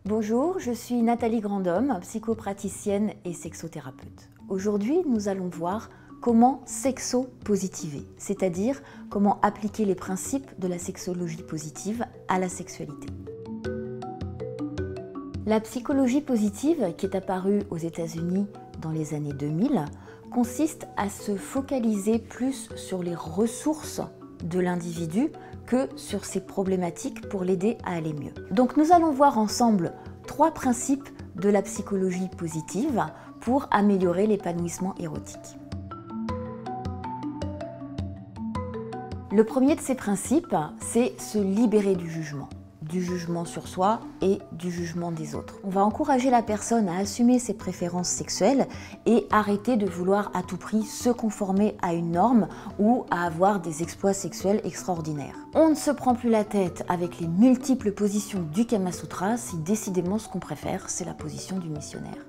Bonjour, je suis Nathalie Grandhomme, psychopraticienne et sexothérapeute. Aujourd'hui, nous allons voir comment sexo-positiver, c'est-à-dire comment appliquer les principes de la sexologie positive à la sexualité. La psychologie positive, qui est apparue aux États-Unis dans les années 2000, consiste à se focaliser plus sur les ressources de l'individu que sur ses problématiques pour l'aider à aller mieux. Donc nous allons voir ensemble 3 principes de la psychologie positive pour améliorer l'épanouissement érotique. Le premier de ces principes, c'est se libérer du jugement sur soi et du jugement des autres. On va encourager la personne à assumer ses préférences sexuelles et arrêter de vouloir à tout prix se conformer à une norme ou à avoir des exploits sexuels extraordinaires. On ne se prend plus la tête avec les multiples positions du Kama Sutra si décidément ce qu'on préfère, c'est la position du missionnaire.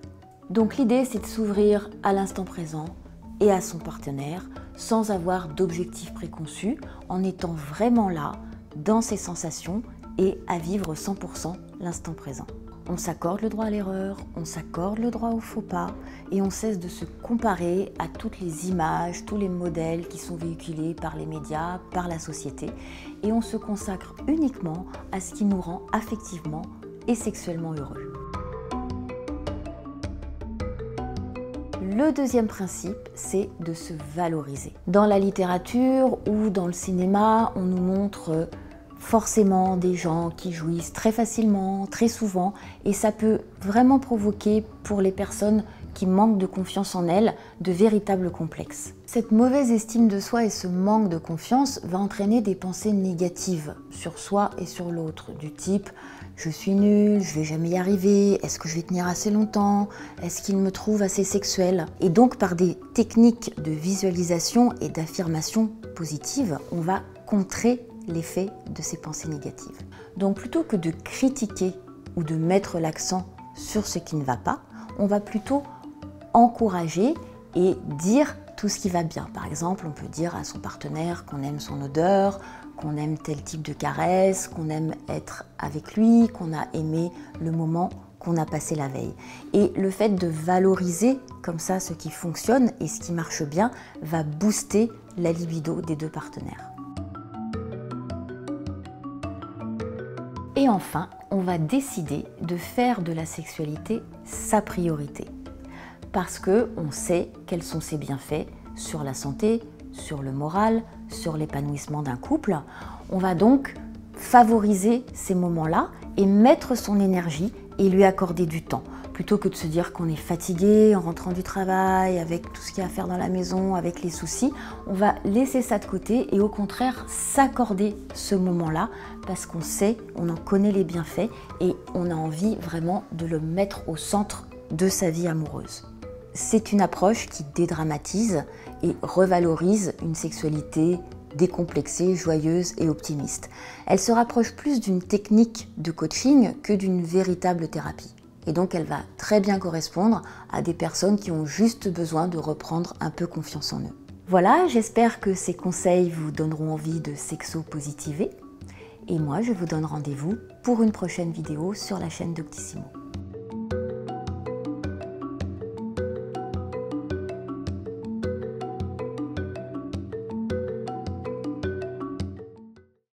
Donc l'idée, c'est de s'ouvrir à l'instant présent et à son partenaire sans avoir d'objectifs préconçus, en étant vraiment là, dans ses sensations et à vivre 100% l'instant présent. On s'accorde le droit à l'erreur, on s'accorde le droit au faux pas et on cesse de se comparer à toutes les images, tous les modèles qui sont véhiculés par les médias, par la société, et on se consacre uniquement à ce qui nous rend affectivement et sexuellement heureux. Le deuxième principe, c'est de se valoriser. Dans la littérature ou dans le cinéma, on nous montre forcément des gens qui jouissent très facilement, très souvent, et ça peut vraiment provoquer pour les personnes qui manquent de confiance en elles de véritables complexes. Cette mauvaise estime de soi et ce manque de confiance va entraîner des pensées négatives sur soi et sur l'autre, du type « je suis nulle, je vais jamais y arriver, est-ce que je vais tenir assez longtemps, est-ce qu'il me trouve assez sexuelle ?» Et donc par des techniques de visualisation et d'affirmation positive, on va contrer l'effet de ces pensées négatives. Donc plutôt que de critiquer ou de mettre l'accent sur ce qui ne va pas, on va plutôt encourager et dire tout ce qui va bien. Par exemple, on peut dire à son partenaire qu'on aime son odeur, qu'on aime tel type de caresse, qu'on aime être avec lui, qu'on a aimé le moment qu'on a passé la veille. Et le fait de valoriser comme ça ce qui fonctionne et ce qui marche bien va booster la libido des deux partenaires. Et enfin, on va décider de faire de la sexualité sa priorité. Parce qu'on sait quels sont ses bienfaits sur la santé, sur le moral, sur l'épanouissement d'un couple. On va donc favoriser ces moments-là et mettre son énergie et lui accorder du temps. Plutôt que de se dire qu'on est fatigué en rentrant du travail, avec tout ce qu'il y a à faire dans la maison, avec les soucis, on va laisser ça de côté et au contraire s'accorder ce moment-là parce qu'on sait, on en connaît les bienfaits et on a envie vraiment de le mettre au centre de sa vie amoureuse. C'est une approche qui dédramatise et revalorise une sexualité décomplexée, joyeuse et optimiste. Elle se rapproche plus d'une technique de coaching que d'une véritable thérapie. Et donc elle va très bien correspondre à des personnes qui ont juste besoin de reprendre un peu confiance en eux. Voilà, j'espère que ces conseils vous donneront envie de sexo-positiver. Et moi, je vous donne rendez-vous pour une prochaine vidéo sur la chaîne Doctissimo.